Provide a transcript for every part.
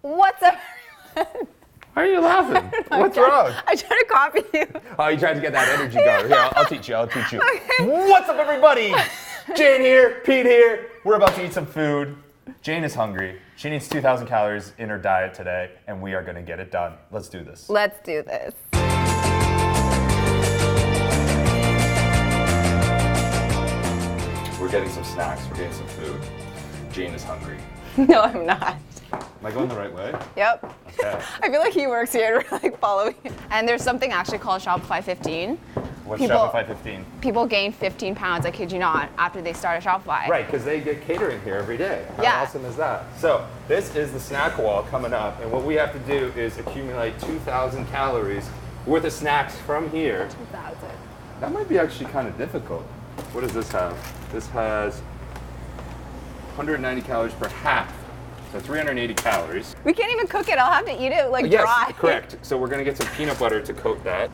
What's up? Why are you laughing? What's wrong? I tried to copy you. Oh, you tried to get that energy going. Here, I'll teach you. Okay. What's up, everybody? Jane here, Pete here. We're about to eat some food. Jane is hungry. She needs 2,000 calories in her diet today, and we are going to get it done. Let's do this. Let's do this. We're getting some snacks. We're getting some food. Jane is hungry. No, I'm not. Am I going the right way? Yep. Okay. I feel like he works here and we're like following. And there's something actually called Shopify 15. What's Shopify 15? People gain 15 pounds, I kid you not, after they start a Shopify. Right, because they get catering here every day. How awesome is that? So this is the snack wall coming up, and what we have to do is accumulate 2,000 calories worth of snacks from here. 2,000. That might be actually kind of difficult. What does this have? This has 190 calories per half. So 380 calories. We can't even cook it. I'll have to eat it like Yes, dry. correct. So we're gonna get some peanut butter to coat that.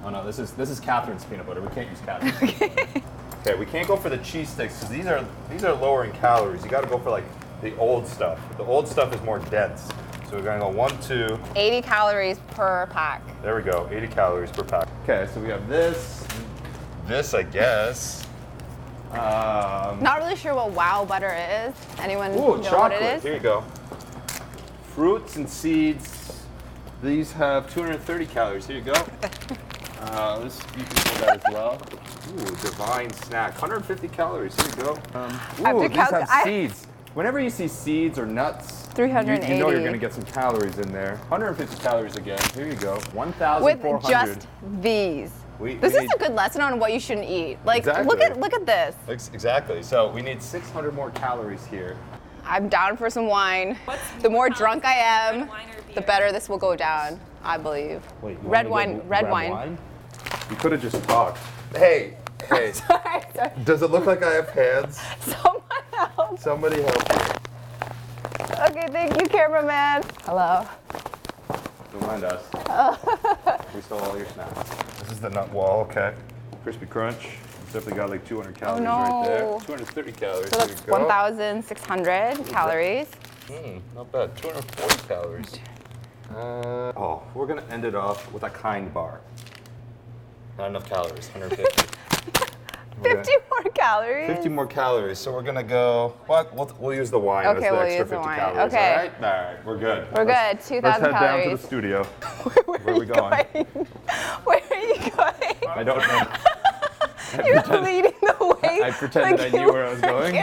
Oh no, this is Catherine's peanut butter. We can't use Catherine's. Okay, we can't go for the cheese sticks because these are lower in calories. You got to go for like the old stuff. The old stuff is more dense. So we're gonna go 1, 2. 80 calories per pack. There we go, 80 calories per pack. Okay, so we have this, I guess. Not really sure what wow butter is. Anyone Ooh, know chocolate. what it is? Here you go. Fruits and seeds. These have 230 calories. Here you go. You can put that as well. Ooh, divine snack. 150 calories. Here you go. These have seeds. Whenever you see seeds or nuts, 380. you know you're going to get some calories in there. 150 calories again. Here you go. 1,400. With just these. This is a good lesson on what you shouldn't eat. Like, exactly. look at this. Exactly. So we need 600 more calories here. I'm down for some wine. The more drunk I am, the better this will go down, I believe. Wait, red wine. You could have just talked. Hey. Sorry. Does it look like I have hands? Someone help. Somebody help me. Okay, thank you, cameraman. Hello. Don't mind us. We stole all your snacks. This is the nut wall, okay. Crispy Crunch. It's definitely got like 200 calories right there. 230 calories. So that's 1,600 calories. Not bad. 240 calories. We're gonna end it off with a kind bar. Not enough calories. 150. 50 more calories. 50 more calories. So we're gonna go. We'll use the wine as the we'll extra use 50 the wine. calories. Okay. All right, we're good. We're good. 2,000 Let's head calories. down to the studio. Where are we going? Where are you going? I don't know. You're leading the way. I pretended I knew where I was going.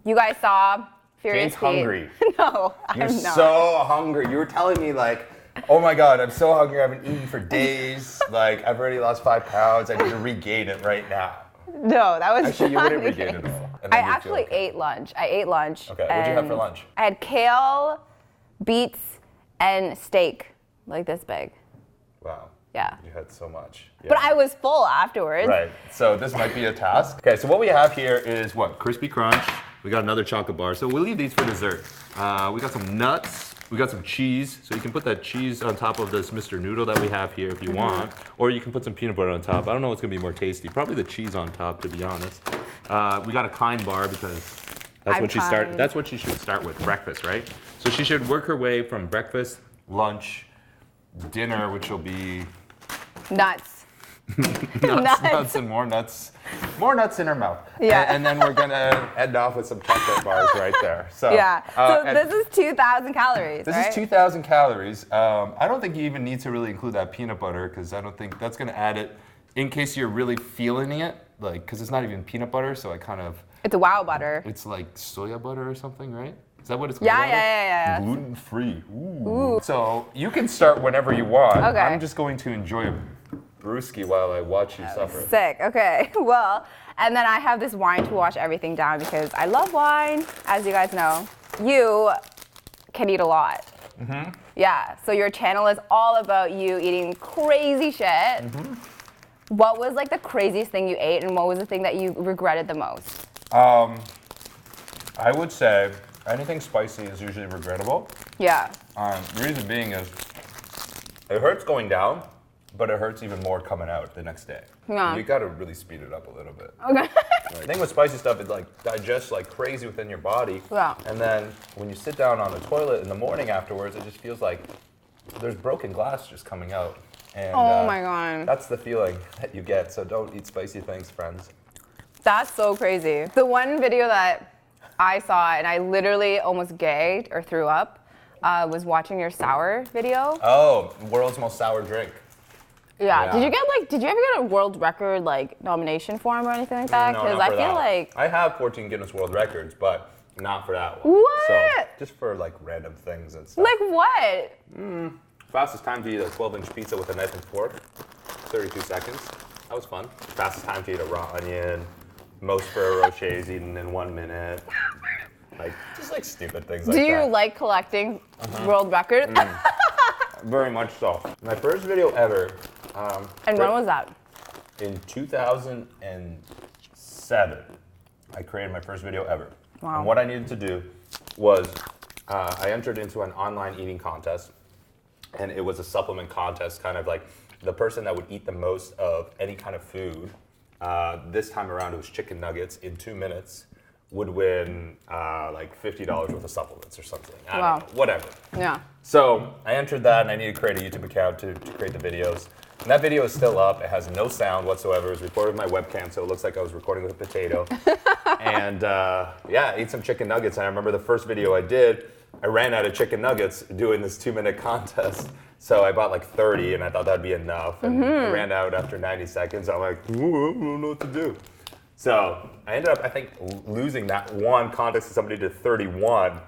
You guys saw Furious Jane's Pete. hungry. No, I'm You're not. so hungry. You were telling me like, oh my God, I'm so hungry. I haven't eaten for days. Like I've already lost 5 pounds. I need to regain it right now. No, that was Actually, you not wouldn't the regain it case. all. I actually ate lunch. I ate lunch. Okay, what'd you have for lunch? I had kale, beets, and steak, like this big. Wow. Yeah. You had so much. Yeah. But I was full afterwards. Right. So this might be a task. Okay, so what we have here is what? Crispy Crunch. We got another chocolate bar. So we'll leave these for dessert. We got some nuts. We got some cheese. So you can put that cheese on top of this Mr. Noodle that we have here if you want. Or you can put some peanut butter on top. I don't know what's going to be more tasty. Probably the cheese on top, to be honest. We got a kind bar because that's what she should start with, breakfast, right? So she should work her way from breakfast, lunch, dinner, which will be Nuts. nuts and more nuts in her mouth. Yeah. And then we're gonna end off with some chocolate bars right there. So Yeah. So this is 2,000 calories. This right? is 2,000 calories. I don't think you even need to really include that peanut butter because I don't think that's gonna add it in case you're really feeling it, like because it's not even peanut butter. So I kind of. It's a wow butter. It's like soya butter or something, right? Is that what it's called? Yeah. Gluten free. Ooh. So you can start whenever you want. Okay. I'm just going to enjoy a brewski while I watch you suffer. Sick. Okay. Well, and then I have this wine to wash everything down because I love wine, as you guys know. You can eat a lot. Mm-hmm. Yeah. So your channel is all about you eating crazy shit. Mm-hmm. What was like the craziest thing you ate, and what was the thing that you regretted the most? I would say anything spicy is usually regrettable. Yeah. The reason being is it hurts going down, but it hurts even more coming out the next day. Yeah. You got to really speed it up a little bit. Okay. The thing with spicy stuff, it like digests like crazy within your body. Yeah. And then when you sit down on the toilet in the morning afterwards, it just feels like there's broken glass just coming out. And, Oh my God. That's the feeling that you get. So don't eat spicy things, friends. That's so crazy. The one video that I saw and I literally almost gagged or threw up was watching your sour video. Oh, world's most sour drink. Yeah. Did you ever get a world record like nomination for him or anything like that? No, Because not I for feel that. like I have 14 Guinness World Records, but not for that one. What? So just for like random things and stuff. like what? Fastest time to eat a 12-inch pizza with a knife and fork, 32 seconds. That was fun. Fastest time to eat a raw onion. Most Ferrero Rochers eaten in 1 minute. Like just like stupid things like Do that. you like collecting world records? Very much so. My first video ever. And when was that? In 2007, I created my first video ever. Wow. And what I needed to do was I entered into an online eating contest, and it was a supplement contest, kind of like the person that would eat the most of any kind of food. This time around, it was chicken nuggets in 2 minutes. Would win like $50 worth of supplements or something. I don't know, whatever. Yeah. So I entered that, and I needed to create a YouTube account to create the videos. And that video is still up. It has no sound whatsoever. It was recorded with my webcam, so it looks like I was recording with a potato. And yeah, I ate some chicken nuggets. And I remember the first video I did, I ran out of chicken nuggets doing this 2-minute contest. So I bought like 30, and I thought that'd be enough. And I ran out after 90 seconds. I'm like, ooh, I don't know what to do. So I ended up, I think, losing that one contest to somebody did 31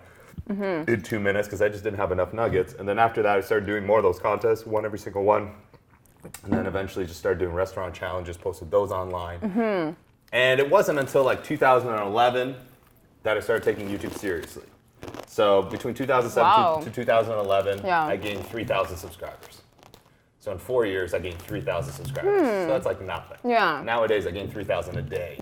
in 2 minutes because I just didn't have enough nuggets. And then after that, I started doing more of those contests, won every single one. And then eventually just started doing restaurant challenges, posted those online. And it wasn't until like 2011 that I started taking YouTube seriously. So between 2007 to 2011, I gained 3,000 subscribers. So in 4 years, I gained 3,000 subscribers. So that's like nothing. Yeah. Nowadays, I gain 3,000 a day.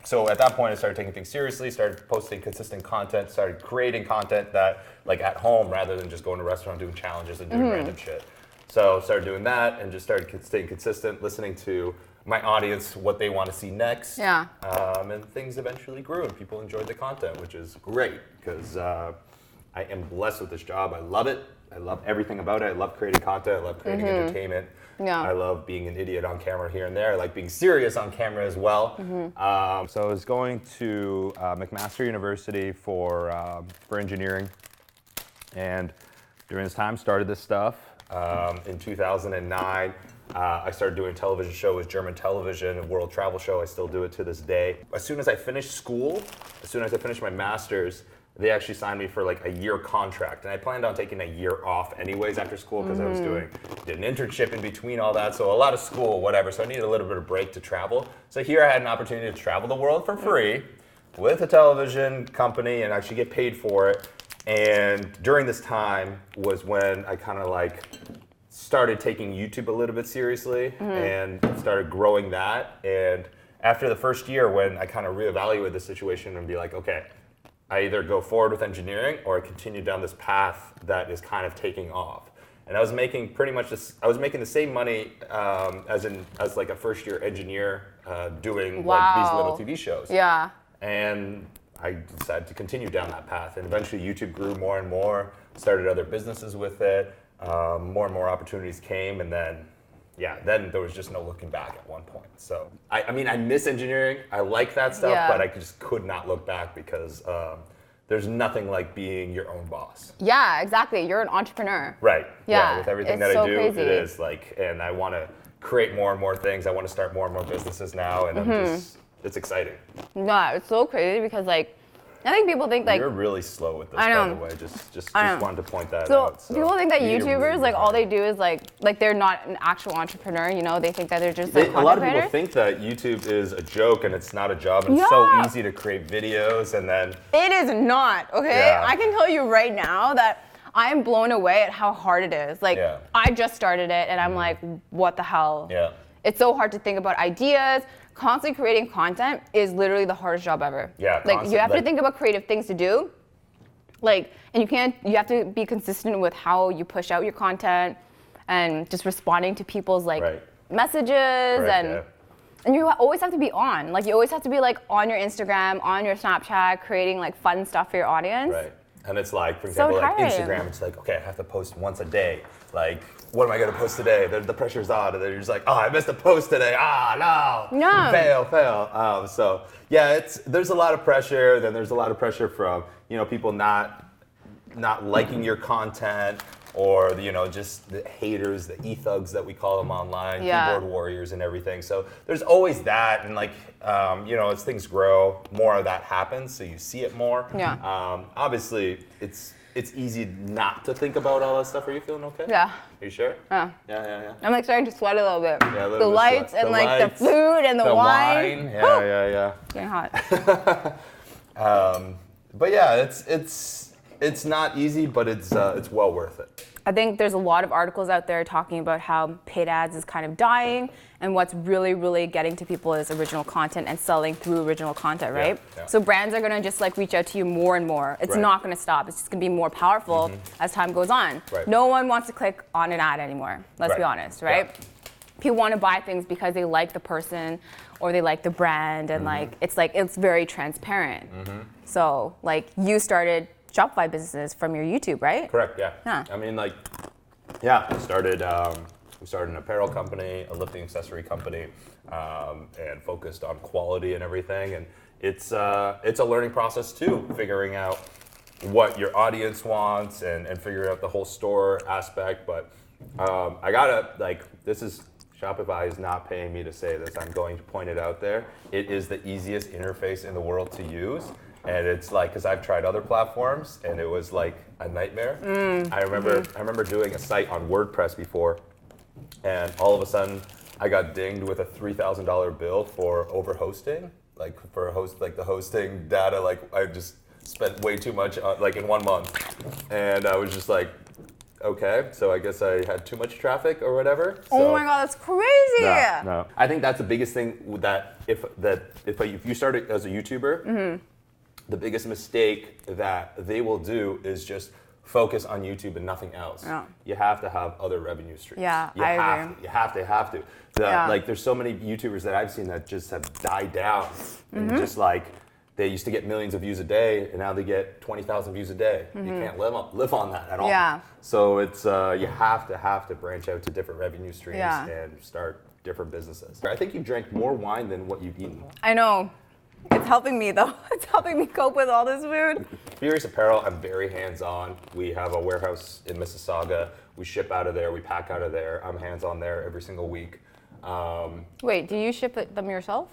So at that point, I started taking things seriously, started posting consistent content, started creating content that, like at home, rather than just going to a restaurant, doing challenges and doing random shit. So started doing that and just started staying consistent, listening to my audience, what they want to see next. Yeah. And things eventually grew and people enjoyed the content, which is great because I am blessed with this job. I love it. I love everything about it. I love creating content. I love creating entertainment. Yeah. I love being an idiot on camera here and there. I like being serious on camera as well. So I was going to McMaster University for engineering, and during this time started this stuff. In 2009, I started doing a television show with German television, a world travel show. I still do it to this day. As soon as I finished school, as soon as I finished my master's, they actually signed me for like a year contract. And I planned on taking a year off anyways after school because I was did an internship in between all that. So a lot of school, whatever. So I needed a little bit of break to travel. So here I had an opportunity to travel the world for free with a television company and actually get paid for it. And during this time was when I kind of like started taking YouTube a little bit seriously and started growing that. And after the first year, when I kind of reevaluated the situation and be like, okay, I either go forward with engineering or I continue down this path that is kind of taking off. And I was making pretty much this, I was making the same money as like a first year engineer doing like these little TV shows. Yeah. And I decided to continue down that path. And eventually YouTube grew more and more, started other businesses with it. More and more opportunities came, and then there was just no looking back at one point. So, I mean, I miss engineering. I like that stuff, but I just could not look back because there's nothing like being your own boss. Yeah, exactly. You're an entrepreneur. Right. Yeah. With everything it's that so I do, crazy. it is like, and I want to create more and more things. I want to start more and more businesses now, and it's exciting. Yeah, it's so crazy because like, I think people think like You're really slow with this, I know. by the way. Just I know. wanted to point that so out. So people think that you're YouTubers really like all they do is like they're not an actual entrepreneur. You know, they think that they're just like a lot of content people think that YouTube is a joke and it's not a job. And it's Yeah. so easy to create videos and then It is not, okay? Yeah. I can tell you right now that I am blown away at how hard it is. Like, Yeah. I just started it and I'm like, what the hell? yeah. It's so hard to think about ideas. Constantly creating content is literally the hardest job ever. Yeah, Like, you have to like- think about creative things to do. Like, and you have to be consistent with how you push out your content and just responding to people's like Right. messages Right, and yeah. And you always have to be on. Like, you always have to be like on your Instagram, on your Snapchat, creating like fun stuff for your audience. Right. And it's like, for example, like Instagram, it's like, okay, I have to post once a day. Like, what am I going to post today? The pressure's on. And then you're just like, oh, I missed a post today. No. Fail. So, yeah, there's a lot of pressure. Then there's a lot of pressure from, people not liking your content, or just the haters, the e-thugs that we call them online, keyboard warriors and everything. So there's always that, and like as things grow, more of that happens, so you see it more. Yeah. Obviously, it's easy not to think about all that stuff. Are you feeling okay? Yeah. Are you sure? Yeah. I'm like starting to sweat a little bit. Yeah, a little the bit lights sweat. and The like lights, the food and the wine. Yeah. Getting hot. But yeah, it's not easy, but it's well worth it. I think there's a lot of articles out there talking about how paid ads is kind of dying, and what's really, really getting to people is original content and selling through original content, right? Yeah. So brands are gonna just like reach out to you more and more. It's not gonna stop. It's just gonna be more powerful as time goes on. Right. No one wants to click on an ad anymore. Let's be honest, right? Yeah. People want to buy things because they like the person or they like the brand, and it's very transparent. So like, you started Shopify businesses from your YouTube, right? Correct, yeah. Huh. I mean, we started an apparel company, a lifting accessory company, and focused on quality and everything. And it's a learning process too, figuring out what your audience wants and figuring out the whole store aspect. But Shopify is not paying me to say this. I'm going to point it out there. It is the easiest interface in the world to use. And it's like, because I've tried other platforms and it was like a nightmare. I remember doing a site on WordPress before, and all of a sudden I got dinged with a $3,000 bill for over hosting, the hosting data. Like, I just spent way too much in 1 month, and I was just like, okay, so I guess I had too much traffic or whatever. Oh my God, that's crazy! No. I think that's the biggest thing that if you started as a YouTuber. The biggest mistake that they will do is just focus on YouTube and nothing else. Yeah. You have to have other revenue streams. Yeah, I agree. You have to. Like, there's so many YouTubers that I've seen that just have died down. And just like, they used to get millions of views a day, and now they get 20,000 views a day. You can't live on that at all. Yeah. So it's you have to branch out to different revenue streams and start different businesses. I think you drank more wine than what you've eaten. I know. It's helping me though. It's helping me cope with all this food. Furious Apparel, I'm very hands-on. We have a warehouse in Mississauga. We ship out of there. We pack out of there. I'm hands-on there every single week. Wait, do you ship them yourself?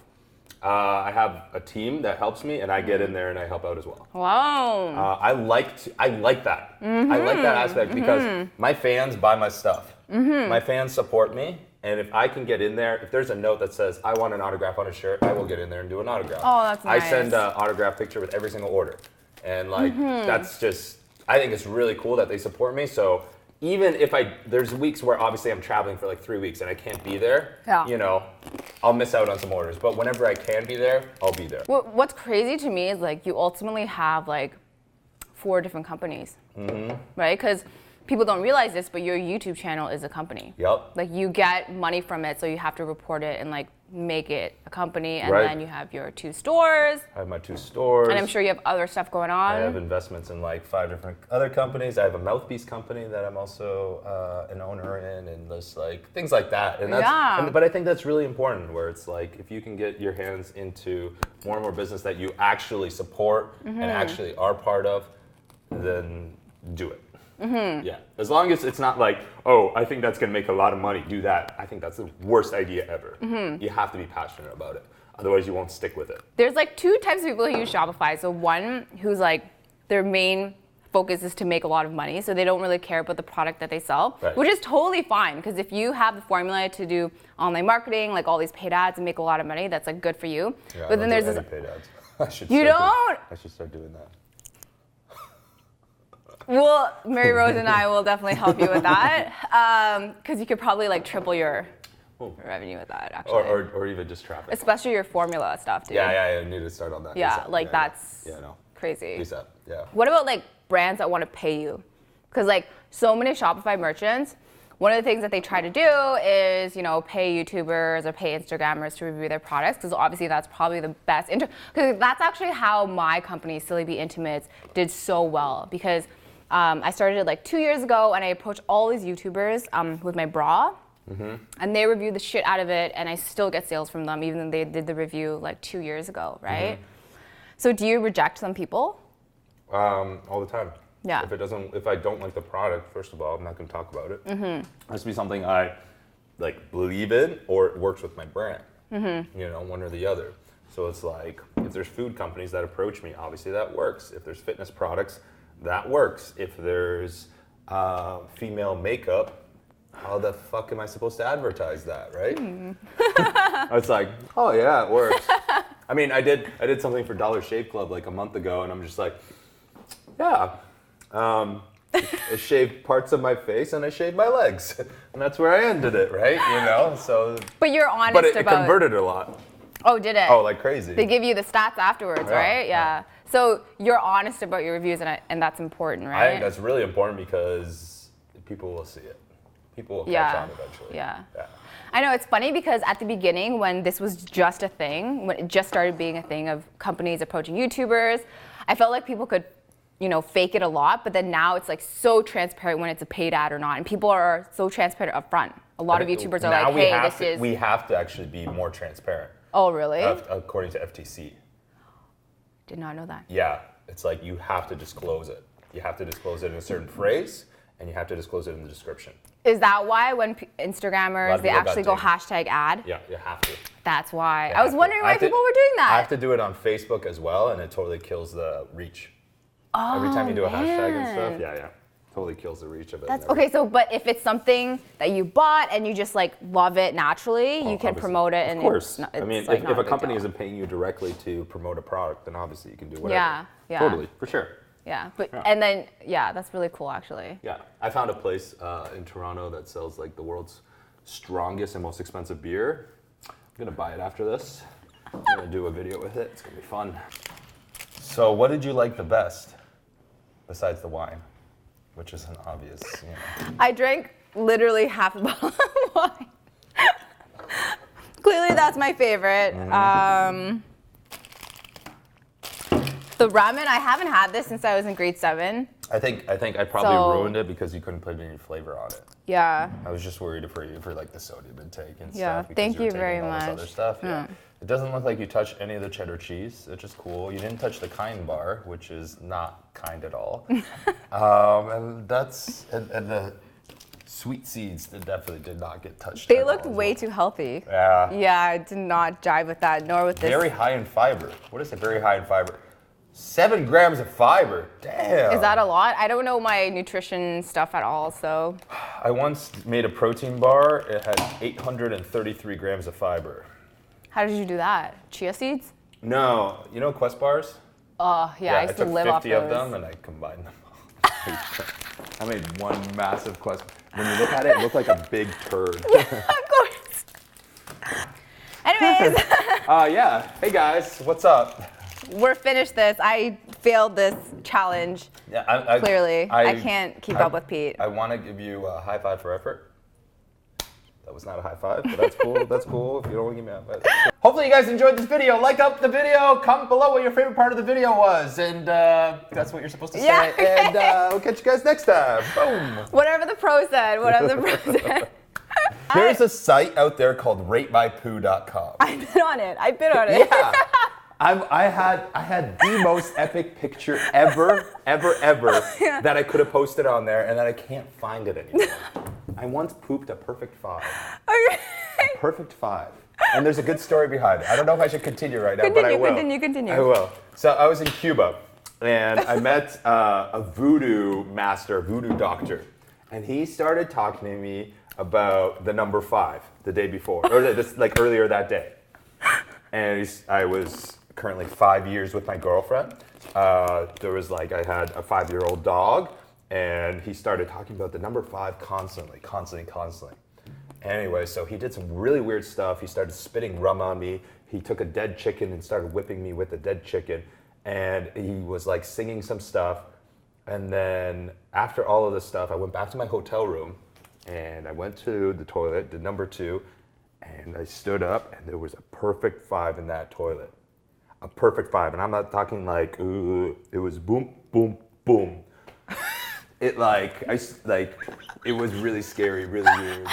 I have a team that helps me, and I get in there and I help out as well. Wow. I like that. I like that aspect because my fans buy my stuff. My fans support me. And if I can get in there, if there's a note that says, I want an autograph on a shirt, I will get in there and do an autograph. Oh, that's nice. I send an autograph picture with every single order. And that's just, I think it's really cool that they support me. So even if there's weeks where obviously I'm traveling for like 3 weeks and I can't be there, I'll miss out on some orders. But whenever I can be there, I'll be there. What's crazy to me is like, you ultimately have like 4 different companies, right? Because people don't realize this, but your YouTube channel is a company. Yep. Like, you get money from it, so you have to report it and like make it a company. And then you have your 2 stores. I have my 2 stores. And I'm sure you have other stuff going on. I have investments in like 5 different other companies. I have a mouthpiece company that I'm also an owner in, and just like things like that. And but I think that's really important, where it's like, if you can get your hands into more and more business that you actually support and actually are part of, then do it. Yeah, as long as it's not like, oh, I think that's gonna make a lot of money, do that. I think that's the worst idea ever. You have to be passionate about it, otherwise you won't stick with it. There's like 2 types of people who use Shopify. So one who's like, their main focus is to make a lot of money, so they don't really care about the product that they sell, which is totally fine, because if you have the formula to do online marketing, like all these paid ads and make a lot of money, that's like good for you. Yeah, but then there's this paid ads. I should start doing that. Well, Mary Rose and I will definitely help you with that, because you could probably like triple your revenue with that, actually. Or even just traffic. Especially your formula stuff, dude. Yeah, I need to start on that. Yeah, that's crazy. ASAP, yeah. What about like brands that want to pay you? Because like, so many Shopify merchants one of the things that they try to do is, you know, pay YouTubers or pay Instagrammers to review their products, because obviously that's probably the best. Because that's actually how my company, Silly Be Intimates, did so well. Because I started it like 2 years ago, and I approached all these YouTubers with my bra, and they reviewed the shit out of it, and I still get sales from them, even though they did the review like 2 years ago, right? So do you reject some people? All the time. Yeah. If I don't like the product, first of all, I'm not going to talk about it. It has to be something I like believe in, or it works with my brand. You know, one or the other. So it's like, if there's food companies that approach me, obviously that works. If there's fitness products, that works. If there's female makeup, how the fuck am I supposed to advertise that, right? It's like, oh yeah, it works. I mean, I did something for Dollar Shave Club like a month ago, and I'm just like, yeah. I shaved parts of my face and I shaved my legs, and that's where I ended it, right? You know, so. But you're honest but it about. converted a lot. Oh, did it? Oh, like crazy. They give you the stats afterwards, right? Yeah. So you're honest about your reviews, and that's important, right? I think that's really important because people will see it. People will catch on eventually. Yeah. I know, it's funny because at the beginning, when this was just a thing, when it just started being a thing of companies approaching YouTubers, I felt like people could, you know, fake it a lot, but then now it's like so transparent when it's a paid ad or not, and people are so transparent up front. A lot of YouTubers are like, hey, we have to actually be more transparent. Oh, really? According to FTC. Did not know that. Yeah, it's like you have to disclose it. You have to disclose it in a certain phrase, and you have to disclose it in the description. Is that why when Instagrammers, they actually go hashtag ad? Yeah, you have to. That's why. I was wondering why people were doing that. I have to do it on Facebook as well, and it totally kills the reach. Oh, every time you do a hashtag and stuff, totally kills the reach of it. That's okay. So, but if it's something that you bought and you just like love it naturally, you can promote it. And of course, it's I mean, like if a company isn't paying you directly to promote a product, then obviously you can do whatever. Yeah. Totally, for sure. Yeah, but and then that's really cool actually. Yeah, I found a place in Toronto that sells like the world's strongest and most expensive beer. I'm gonna buy it after this. I'm gonna do a video with it. It's gonna be fun. So, what did you like the best besides the wine, which is an obvious? You know. I drank literally half a bottle of wine. Clearly, that's my favorite. The ramen, I haven't had this since I was in grade 7. I think I probably ruined it because you couldn't put any flavor on it. Yeah. I was just worried for you for like the sodium intake and yeah, stuff. Thank you very much. All this other stuff. Yeah. It doesn't look like you touched any of the cheddar cheese, which is cool. You didn't touch the kind bar, which is not kind at all. And the sweet seeds that definitely did not get touched. They looked way too healthy. Yeah. Yeah, I did not jive with that, nor with this. Very high in fiber. What is it? Very high in fiber. 7 grams of fiber. Damn. Is that a lot? I don't know my nutrition stuff at all, so. I once made a protein bar. It had 833 grams of fiber. How did you do that? Chia seeds? No. You know Quest bars? Oh, yeah, I used to live off those. I took 50 of them and I combined them all. I made one massive Quest. When you look at it, it looked like a big turd. Yeah, of course. Anyways. Yeah. Hey guys, what's up? We're finished this. I failed this challenge. Yeah, clearly. I can't keep up with Pete. I want to give you a high five for effort. That was not a high five, but that's cool. That's cool. If you don't want to give me a high five. Hopefully you guys enjoyed this video. Like up the video. Comment below what your favorite part of the video was. And that's what you're supposed to say. Yeah. And we'll catch you guys next time. Boom. Whatever the pro said. Whatever the pro said. There's a site out there called ratemypoo.com. I've been on it. Yeah. I had the most epic picture ever that I could have posted on there, and then I can't find it anymore. I once pooped a perfect 5. Okay. A perfect 5. And there's a good story behind it. I don't know if I should continue right now, but I will. Continue. I will. So I was in Cuba, and I met a voodoo master, voodoo doctor, and he started talking to me about the number 5 the day before, or like earlier that day. And I was currently 5 years with my girlfriend. There was I had a 5-year-old dog, and he started talking about the number 5 constantly. Anyway, so he did some really weird stuff. He started spitting rum on me. He took a dead chicken and started whipping me with the dead chicken. And he was singing some stuff. And then after all of this stuff, I went back to my hotel room And I went to the toilet, did number 2, and I stood up, and there was a perfect 5 in that toilet. A perfect 5, and I'm not talking like, ooh, it was boom, boom, boom. It was really scary, really weird.